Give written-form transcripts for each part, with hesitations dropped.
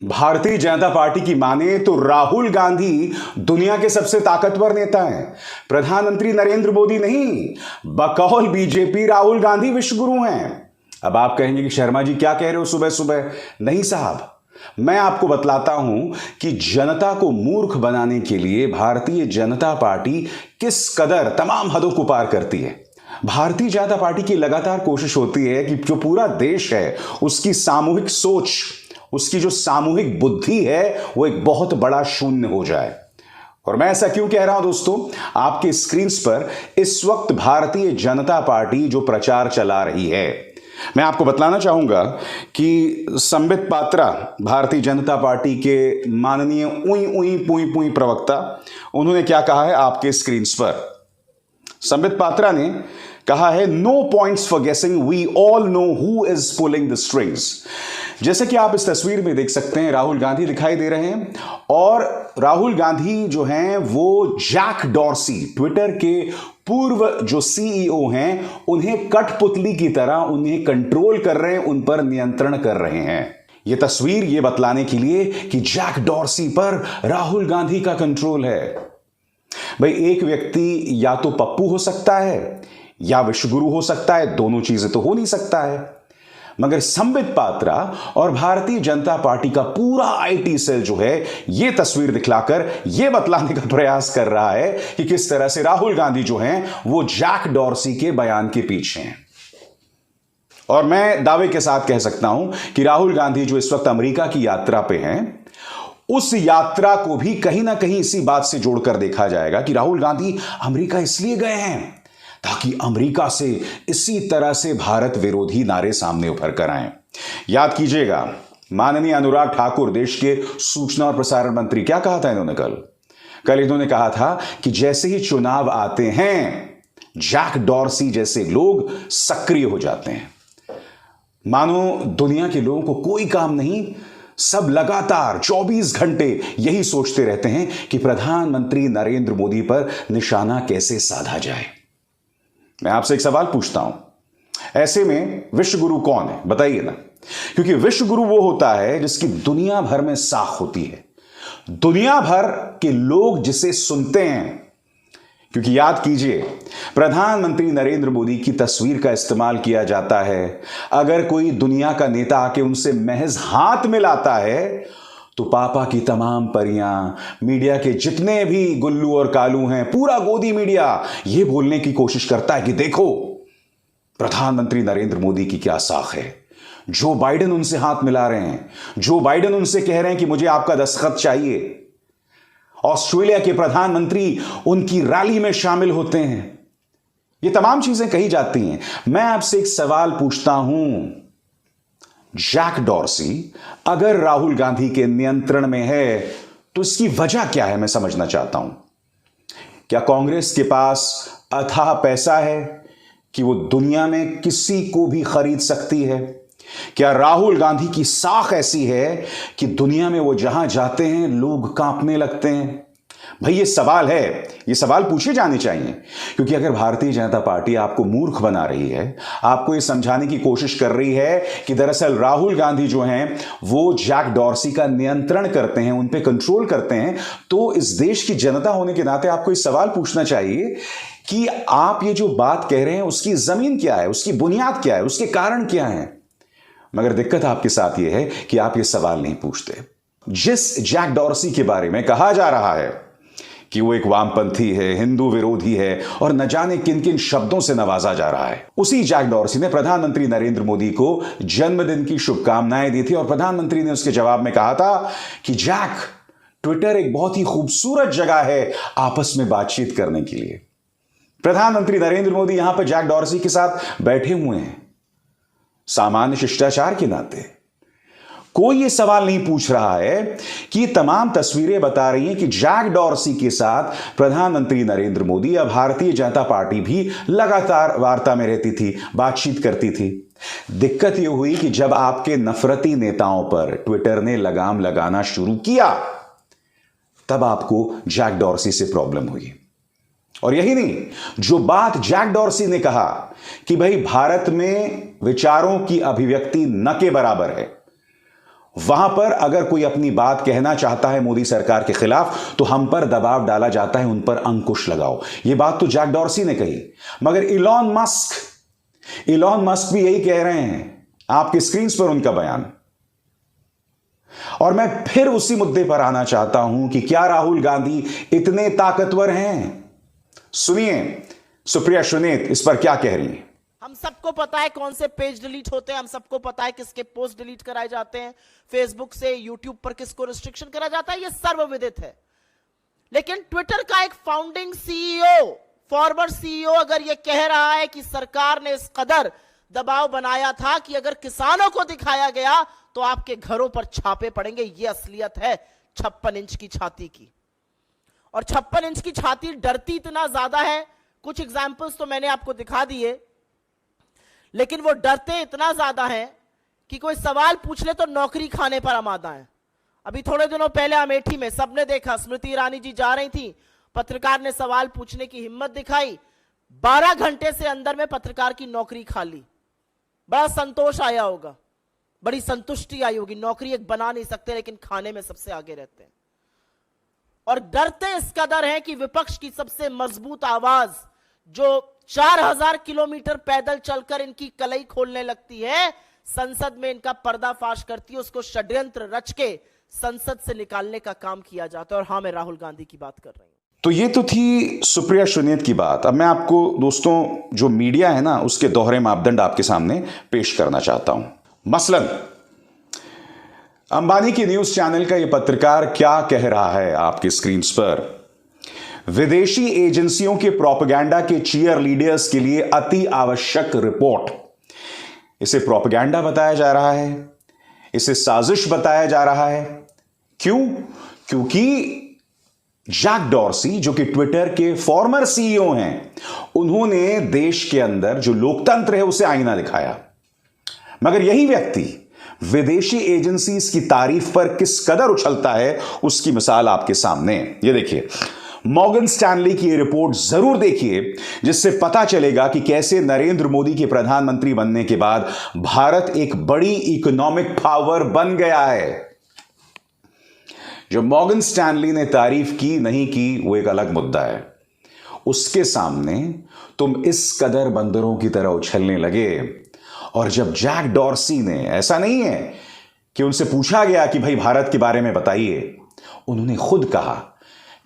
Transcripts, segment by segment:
Bharatiya Janata party की माने तो राहुल गांधी दुनिया के सबसे ताकतवर नेता हैं। प्रधानमंत्री नरेंद्र मोदी नहीं, बकौल बीजेपी राहुल गांधी विश्वगुरु हैं। अब आप कहेंगे कि शर्मा जी क्या कह रहे हो सुबह सुबह। नहीं साहब, मैं आपको बतलाता हूं कि जनता को मूर्ख बनाने के लिए भारतीय जनता पार्टी किस कदर तमाम हदों को पार करती है। भारतीय जनता पार्टी की लगातार कोशिश होती है कि जो पूरा देश है उसकी सामूहिक सोच, उसकी जो सामूहिक बुद्धि है वो एक बहुत बड़ा शून्य हो जाए। और मैं ऐसा क्यों कह रहा हूं दोस्तों, आपके स्क्रीन पर इस वक्त भारतीय जनता पार्टी जो प्रचार चला रही है, मैं आपको बतलाना चाहूंगा कि संबित पात्रा, भारतीय जनता पार्टी के माननीय उई उई पुई पुई प्रवक्ता, उन्होंने क्या कहा है आपके स्क्रीन पर। संबित पात्रा ने कहा है, no points for guessing, we all know who is pulling the strings. जैसे कि आप इस तस्वीर में देख सकते हैं, राहुल गांधी दिखाई दे रहे हैं और राहुल गांधी जो हैं वो जैक डॉर्सी, ट्विटर के पूर्व जो सीईओ हैं, उन्हें कठपुतली की तरह उन्हें कंट्रोल कर रहे हैं, उन पर नियंत्रण कर रहे हैं। यह तस्वीर यह बतलाने के लिए कि जैक डॉर्सी पर राहुल गांधी का कंट्रोल है। भाई, एक व्यक्ति या तो पप्पू हो सकता है या विश्वगुरु हो सकता है, दोनों चीजें तो हो नहीं सकता है। मगर संबित पात्रा और भारतीय जनता पार्टी का पूरा आईटी सेल जो है यह तस्वीर दिखलाकर यह बतलाने का प्रयास कर रहा है कि किस तरह से राहुल गांधी जो हैं वो जैक डॉर्सी के बयान के पीछे हैं। और मैं दावे के साथ कह सकता हूं कि राहुल गांधी जो इस वक्त अमेरिका की यात्रा पे हैं, उस यात्रा को भी कहीं ना कहीं इसी बात से जोड़कर देखा जाएगा कि राहुल गांधी अमेरिका इसलिए गए हैं ताकि अमेरिका से इसी तरह से भारत विरोधी नारे सामने उभर कर आए। याद कीजिएगा, माननीय अनुराग ठाकुर, देश के सूचना और प्रसारण मंत्री, क्या कहा था इन्होंने कल इन्होंने कहा था कि जैसे ही चुनाव आते हैं जैक डॉर्सी जैसे लोग सक्रिय हो जाते हैं। मानो दुनिया के लोगों को कोई काम नहीं, सब लगातार 24 घंटे यही सोचते रहते हैं कि प्रधानमंत्री नरेंद्र मोदी पर निशाना कैसे साधा जाए। मैं आपसे एक सवाल पूछता हूं, ऐसे में विश्वगुरु कौन है बताइए ना। क्योंकि विश्वगुरु वो होता है जिसकी दुनिया भर में साख होती है, दुनिया भर के लोग जिसे सुनते हैं। क्योंकि याद कीजिए, प्रधानमंत्री नरेंद्र मोदी की तस्वीर का इस्तेमाल किया जाता है। अगर कोई दुनिया का नेता आके उनसे महज हाथ मिलाता है तो पापा की तमाम परियां, मीडिया के जितने भी गुल्लू और कालू हैं, पूरा गोदी मीडिया यह बोलने की कोशिश करता है कि देखो प्रधानमंत्री नरेंद्र मोदी की क्या साख है। जो बाइडेन उनसे हाथ मिला रहे हैं, जो बाइडेन उनसे कह रहे हैं कि मुझे आपका दस्तखत चाहिए। ऑस्ट्रेलिया के प्रधानमंत्री उनकी रैली में शामिल होते हैं। ये तमाम चीजें कही जाती हैं। मैं आपसे एक सवाल पूछता हूं, जैक डॉर्सी अगर राहुल गांधी के नियंत्रण में है तो इसकी वजह क्या है, मैं समझना चाहता हूं। क्या कांग्रेस के पास अथाह पैसा है कि वो दुनिया में किसी को भी खरीद सकती है? क्या राहुल गांधी की साख ऐसी है कि दुनिया में वो जहां जाते हैं लोग कांपने लगते हैं? भाई, ये सवाल है, ये सवाल पूछे जाने चाहिए। क्योंकि अगर भारतीय जनता पार्टी आपको मूर्ख बना रही है, आपको ये समझाने की कोशिश कर रही है कि दरअसल राहुल गांधी जो हैं वो जैक डॉर्सी का नियंत्रण करते हैं, उन पे कंट्रोल करते हैं, तो इस देश की जनता होने के नाते आपको ये सवाल पूछना चाहिए कि आप ये जो बात कह रहे हैं उसकी जमीन क्या है, उसकी बुनियाद क्या है, उसके कारण क्या है। मगर दिक्कत आपके साथ यह है कि आप ये सवाल नहीं पूछते। जिस जैक डॉर्सी के बारे में कहा जा रहा है कि वो एक वामपंथी है, हिंदू विरोधी है और न जाने किन किन शब्दों से नवाजा जा रहा है, उसी जैक डॉर्सी ने प्रधानमंत्री नरेंद्र मोदी को जन्मदिन की शुभकामनाएं दी थी। और प्रधानमंत्री ने उसके जवाब में कहा था कि जैक, ट्विटर एक बहुत ही खूबसूरत जगह है आपस में बातचीत करने के लिए। प्रधानमंत्री नरेंद्र मोदी यहां पर जैक डॉर्सी के साथ बैठे हुए हैं सामान्य शिष्टाचार के नाते। कोई यह सवाल नहीं पूछ रहा है कि तमाम तस्वीरें बता रही हैं कि जैक डॉर्सी के साथ प्रधानमंत्री नरेंद्र मोदी या भारतीय जनता पार्टी भी लगातार वार्ता में रहती थी, बातचीत करती थी। दिक्कत यह हुई कि जब आपके नफरती नेताओं पर ट्विटर ने लगाम लगाना शुरू किया, तब आपको जैक डॉर्सी से प्रॉब्लम हुई। और यही नहीं, जो बात जैक डॉर्सी ने कहा कि भाई भारत में विचारों की अभिव्यक्ति न के बराबर है, वहां पर अगर कोई अपनी बात कहना चाहता है मोदी सरकार के खिलाफ तो हम पर दबाव डाला जाता है, उन पर अंकुश लगाओ। यह बात तो जैक डॉर्सी ने कही, मगर इलॉन मस्क भी यही कह रहे हैं। आपकी स्क्रीन पर उनका बयान। और मैं फिर उसी मुद्दे पर आना चाहता हूं कि क्या राहुल गांधी इतने ताकतवर हैं? सुनिए सुप्रिया सुनीत इस पर क्या कह रही है। हम सबको पता है कौन से पेज डिलीट होते हैं, हम सबको पता है किसके पोस्ट डिलीट कराए जाते हैं, फेसबुक से यूट्यूब पर किसको रिस्ट्रिक्शन करा जाता है, यह सर्वविदित है। लेकिन ट्विटर का एक फाउंडिंग सीईओ, फॉरवर्ड सीईओ अगर यह कह रहा है कि सरकार ने इस कदर दबाव बनाया था कि अगर किसानों को दिखाया गया तो आपके घरों पर छापे पड़ेंगे, यह असलियत है 56 इंच की छाती की। और 56 इंच की छाती डरती इतना ज्यादा है, कुछ एग्जाम्पल्स तो मैंने आपको दिखा दिए, लेकिन वो डरते इतना ज्यादा है कि कोई सवाल पूछ ले तो नौकरी खाने पर आमादा है। अभी थोड़े दिनों पहले अमेठी में सबने देखा, स्मृति ईरानी जी जा रही थी, पत्रकार ने सवाल पूछने की हिम्मत दिखाई, 12 घंटे से अंदर में पत्रकार की नौकरी खा ली। बड़ा संतोष आया होगा, बड़ी संतुष्टि आई होगी। नौकरी एक बना नहीं सकते लेकिन खाने में सबसे आगे रहते हैं। और डरते इस कदर हैं कि विपक्ष की सबसे मजबूत आवाज जो 4000 किलोमीटर पैदल चलकर इनकी कलई खोलने लगती है, संसद में इनका पर्दाफाश करती है, उसको षड्यंत्र रच के संसद से निकालने का काम किया जाता है। और हां, मैं राहुल गांधी की बात कर रही हूं। तो ये तो थी सुप्रिया सुनीत की बात। अब मैं आपको दोस्तों जो मीडिया है ना उसके दोहरे मापदंड आपके सामने पेश करना चाहता हूं। मसलन अंबानी की न्यूज चैनल का यह पत्रकार क्या कह रहा है आपकी स्क्रीन पर। विदेशी एजेंसियों के प्रोपेगेंडा के चीयर लीडर्स के लिए अति आवश्यक रिपोर्ट। इसे प्रोपेगेंडा बताया जा रहा है, इसे साजिश बताया जा रहा है। क्यों? क्योंकि जैक डॉर्सी जो कि ट्विटर के फॉर्मर सीईओ हैं, उन्होंने देश के अंदर जो लोकतंत्र है उसे आईना दिखाया। मगर यही व्यक्ति विदेशी एजेंसीज की तारीफ पर किस कदर उछलता है उसकी मिसाल आपके सामने। ये देखिए, मॉर्गन स्टैनली की रिपोर्ट जरूर देखिए, जिससे पता चलेगा कि कैसे नरेंद्र मोदी के प्रधानमंत्री बनने के बाद भारत एक बड़ी इकोनॉमिक पावर बन गया है। जो मॉर्गन स्टैनली ने तारीफ की नहीं की वो एक अलग मुद्दा है, उसके सामने तुम इस कदर बंदरों की तरह उछलने लगे। और जब जैक डॉर्सी ने, ऐसा नहीं है कि उनसे पूछा गया कि भाई भारत के बारे में बताइए, उन्होंने खुद कहा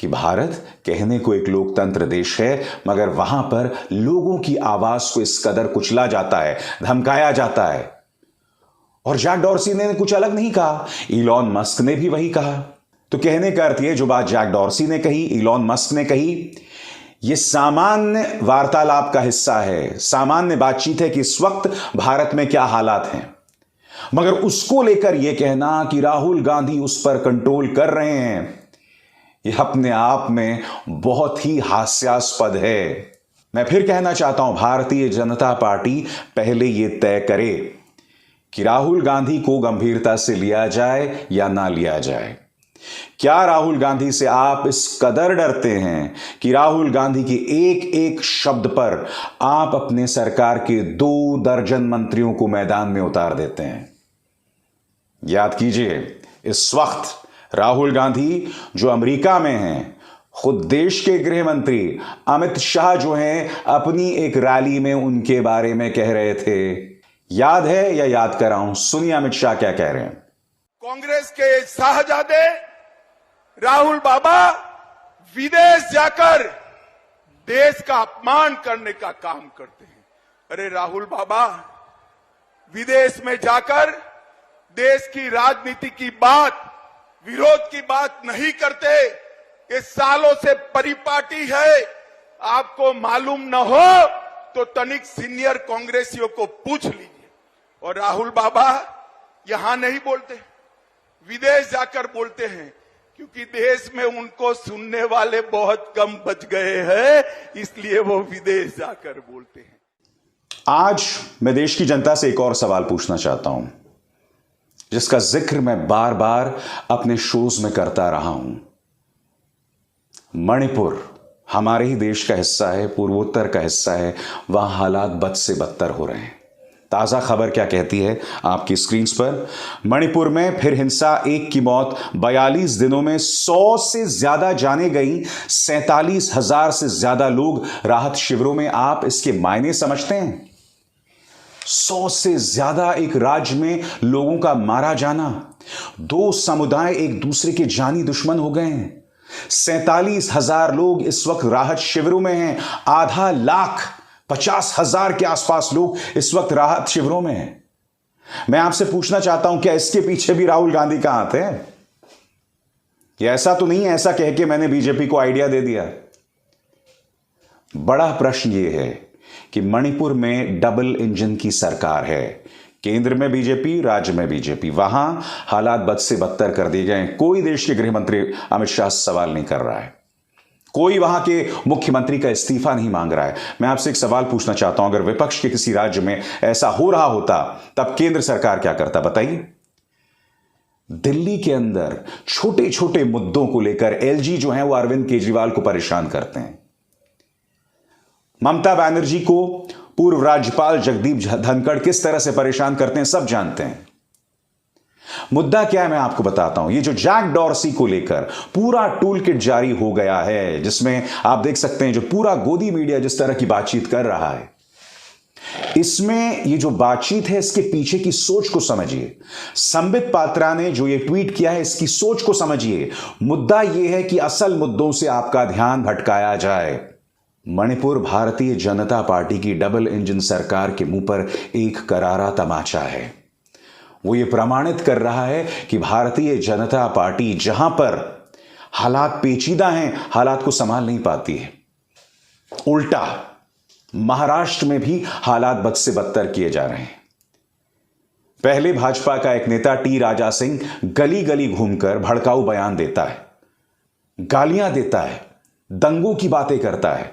कि भारत कहने को एक लोकतंत्र देश है, मगर वहां पर लोगों की आवाज को इस कदर कुचला जाता है, धमकाया जाता है। और जैक डॉर्सी ने कुछ अलग नहीं कहा, इलॉन मस्क ने भी वही कहा। तो कहने का अर्थ यह, जो बात जैक डॉर्सी ने कही, इलॉन मस्क ने कही, यह सामान्य वार्तालाप का हिस्सा है, सामान्य बातचीत है कि इस वक्त भारत में क्या हालात हैं। मगर उसको लेकर यह कहना कि राहुल गांधी उस पर कंट्रोल कर रहे हैं, यह अपने आप में बहुत ही हास्यास्पद है। मैं फिर कहना चाहता हूं, भारतीय जनता पार्टी पहले यह तय करे कि राहुल गांधी को गंभीरता से लिया जाए या ना लिया जाए। क्या राहुल गांधी से आप इस कदर डरते हैं कि राहुल गांधी के एक एक शब्द पर आप अपने सरकार के 2 दर्जन मंत्रियों को मैदान में उतार देते हैं? याद कीजिए, इस वक्त राहुल गांधी जो अमेरिका में हैं, खुद देश के गृह मंत्री अमित शाह जो हैं, अपनी एक रैली में उनके बारे में कह रहे थे। याद है या याद कराऊं? सुनिए अमित शाह क्या कह रहे हैं। कांग्रेस के शाहजादे राहुल बाबा विदेश जाकर देश का अपमान करने का काम करते हैं। अरे राहुल बाबा, विदेश में जाकर देश की राजनीति की बात, विरोध की बात नहीं करते। ये सालों से परिपाटी है, आपको मालूम न हो तो तनिक सीनियर कांग्रेसियों को पूछ लीजिए। और राहुल बाबा यहां नहीं बोलते, विदेश जाकर बोलते हैं, क्योंकि देश में उनको सुनने वाले बहुत कम बच गए हैं, इसलिए वो विदेश जाकर बोलते हैं। आज मैं देश की जनता से एक और सवाल पूछना चाहता हूं, जिसका जिक्र मैं बार बार अपने शोज में करता रहा हूं। मणिपुर हमारे ही देश का हिस्सा है, पूर्वोत्तर का हिस्सा है, वहां हालात बद से बदतर हो रहे हैं। ताजा खबर क्या कहती है आपकी स्क्रीन पर। मणिपुर में फिर हिंसा, 1 की मौत, 42 दिनों में 100 से ज्यादा जाने गई, 47,000 से ज्यादा लोग राहत शिविरों में। आप इसके मायने समझते हैं? 100 से ज्यादा एक राज्य में लोगों का मारा जाना, 2 समुदाय एक दूसरे के जानी दुश्मन हो गए हैं, 47,000 लोग इस वक्त राहत शिविरों में हैं, आधा लाख 50,000 के आसपास लोग इस वक्त राहत शिविरों में हैं। मैं आपसे पूछना चाहता हूं, क्या इसके पीछे भी राहुल गांधी का हाथ है? ये ऐसा तो नहीं है ऐसा कह के मैंने बीजेपी को आइडिया दे दिया। बड़ा प्रश्न ये है कि मणिपुर में डबल इंजन की सरकार है, केंद्र में बीजेपी, राज्य में बीजेपी। वहां हालात बद से बदतर कर दिए गए। कोई देश के गृह मंत्री अमित शाह सवाल नहीं कर रहा है, कोई वहां के मुख्यमंत्री का इस्तीफा नहीं मांग रहा है। मैं आपसे एक सवाल पूछना चाहता हूं, अगर विपक्ष के किसी राज्य में ऐसा हो रहा होता तब केंद्र सरकार क्या करता, बताइए। दिल्ली के अंदर छोटे छोटे मुद्दों को लेकर एलजी जो है वो अरविंद केजरीवाल को परेशान करते हैं। ममता बनर्जी को पूर्व राज्यपाल जगदीप धनखड़ किस तरह से परेशान करते हैं, सब जानते हैं। मुद्दा क्या है मैं आपको बताता हूं। ये जो जैक डॉर्सी को लेकर पूरा टूल किट जारी हो गया है, जिसमें आप देख सकते हैं जो पूरा गोदी मीडिया जिस तरह की बातचीत कर रहा है, इसमें ये जो बातचीत है इसके पीछे की सोच को समझिए। संबित पात्रा ने जो ये ट्वीट किया है इसकी सोच को समझिए। मुद्दा यह है कि असल मुद्दों से आपका ध्यान भटकाया जाए। मणिपुर भारतीय जनता पार्टी की डबल इंजन सरकार के मुंह पर एक करारा तमाचा है। वो ये प्रमाणित कर रहा है कि भारतीय जनता पार्टी जहां पर हालात पेचीदा हैं, हालात को संभाल नहीं पाती है। उल्टा महाराष्ट्र में भी हालात बद से बदतर किए जा रहे हैं। पहले भाजपा का एक नेता टी राजा सिंह गली गली घूमकर भड़काऊ बयान देता है, गालियां देता है, दंगों की बातें करता है,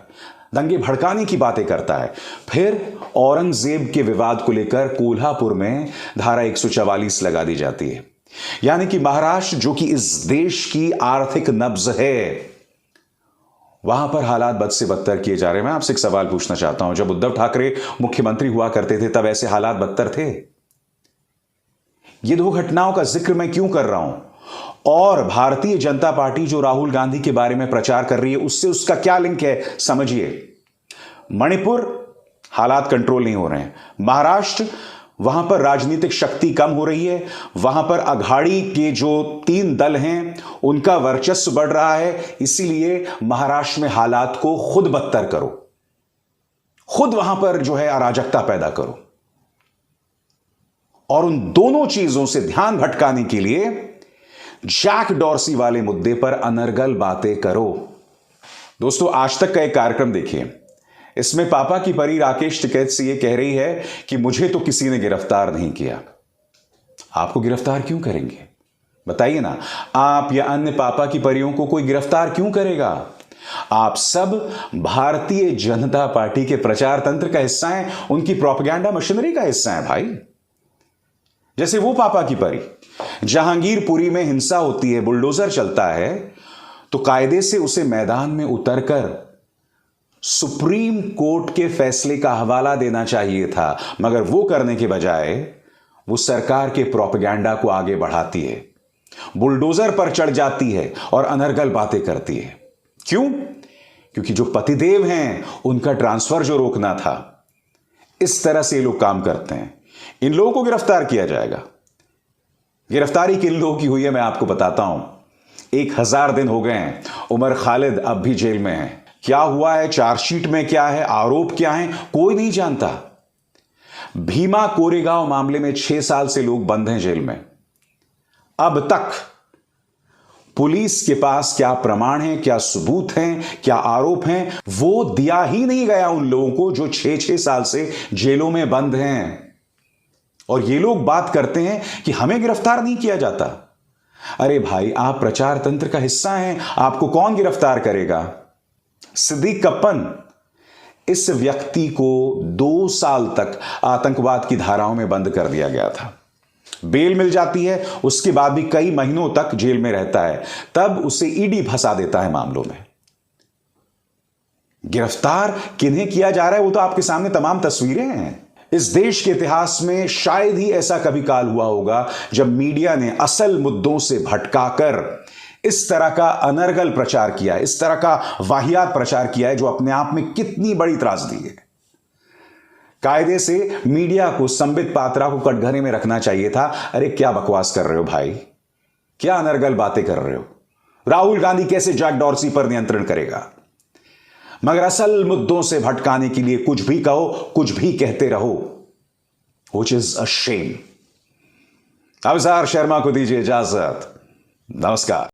दंगे भड़काने की बातें करता है। फिर औरंगजेब के विवाद को लेकर कोल्हापुर में धारा 144 लगा दी जाती है। यानी कि महाराष्ट्र जो कि इस देश की आर्थिक नब्ज है, वहां पर हालात बद से बदतर किए जा रहे हैं। मैं आपसे एक सवाल पूछना चाहता हूं, जब उद्धव ठाकरे मुख्यमंत्री हुआ करते थे तब ऐसे हालात बदतर थे? ये 2 घटनाओं का जिक्र मैं क्यों कर रहा हूं, और भारतीय जनता पार्टी जो राहुल गांधी के बारे में प्रचार कर रही है उससे उसका क्या लिंक है, समझिए। मणिपुर हालात कंट्रोल नहीं हो रहे हैं, महाराष्ट्र वहां पर राजनीतिक शक्ति कम हो रही है, वहां पर अघाड़ी के जो 3 दल हैं उनका वर्चस्व बढ़ रहा है, इसीलिए महाराष्ट्र में हालात को खुद बदतर करो, खुद वहां पर जो है अराजकता पैदा करो, और उन दोनों चीजों से ध्यान भटकाने के लिए जैक डॉर्सी वाले मुद्दे पर अनर्गल बातें करो। दोस्तों, आज तक का एक कार्यक्रम देखिए, इसमें पापा की परी राकेश टिकैत से यह कह रही है कि मुझे तो किसी ने गिरफ्तार नहीं किया। आपको गिरफ्तार क्यों करेंगे, बताइए ना। आप या अन्य पापा की परियों को कोई गिरफ्तार क्यों करेगा? आप सब भारतीय जनता पार्टी के प्रचार तंत्र का हिस्सा हैं, उनकी प्रोपेगेंडा मशीनरी का हिस्सा है भाई। जैसे वो पापा की परी, जहांगीरपुरी में हिंसा होती है, बुलडोजर चलता है, तो कायदे से उसे मैदान में उतरकर सुप्रीम कोर्ट के फैसले का हवाला देना चाहिए था, मगर वो करने के बजाय वो सरकार के प्रोपेगेंडा को आगे बढ़ाती है, बुलडोजर पर चढ़ जाती है और अनर्गल बातें करती है। क्यों? क्योंकि जो पतिदेव हैं उनका ट्रांसफर जो रोकना था, इस तरह से ये लोग काम करते हैं। इन लोगों को गिरफ्तार किया जाएगा। गिरफ्तारी किन लोगों की हुई है मैं आपको बताता हूं। 1000 दिन हो गए हैं, उमर खालिद अब भी जेल में है। क्या हुआ है, चार्जशीट में क्या है, आरोप क्या है, कोई नहीं जानता। भीमा कोरेगांव मामले में 6 साल से लोग बंद हैं जेल में। अब तक पुलिस के पास क्या प्रमाण है, क्या सबूत हैं, क्या आरोप हैं, वो दिया ही नहीं गया उन लोगों को जो 6-6 साल से जेलों में बंद हैं। और ये लोग बात करते हैं कि हमें गिरफ्तार नहीं किया जाता। अरे भाई, आप प्रचार तंत्र का हिस्सा हैं, आपको कौन गिरफ्तार करेगा? सिद्दीक कप्पन, इस व्यक्ति को 2 साल तक आतंकवाद की धाराओं में बंद कर दिया गया था। बेल मिल जाती है, उसके बाद भी कई महीनों तक जेल में रहता है, तब उसे ईडी फंसा देता है मामलों में। गिरफ्तार किन्हें किया जा रहा है वो तो आपके सामने तमाम तस्वीरें हैं। इस देश के इतिहास में शायद ही ऐसा कभी काल हुआ होगा जब मीडिया ने असल मुद्दों से भटकाकर इस तरह का अनर्गल प्रचार किया है, इस तरह का वाहियात प्रचार किया है, जो अपने आप में कितनी बड़ी त्रासदी है। कायदे से मीडिया को संबित पात्रा को कटघरे में रखना चाहिए था। अरे क्या बकवास कर रहे हो भाई, क्या अनर्गल बातें कर रहे हो। राहुल गांधी कैसे जैक डॉर्सी पर नियंत्रण करेगा? मगर असल मुद्दों से भटकाने के लिए कुछ भी कहो, कुछ भी कहते रहो, which is a shame. Avsar Sharma को दीजिए इजाजत। नमस्कार।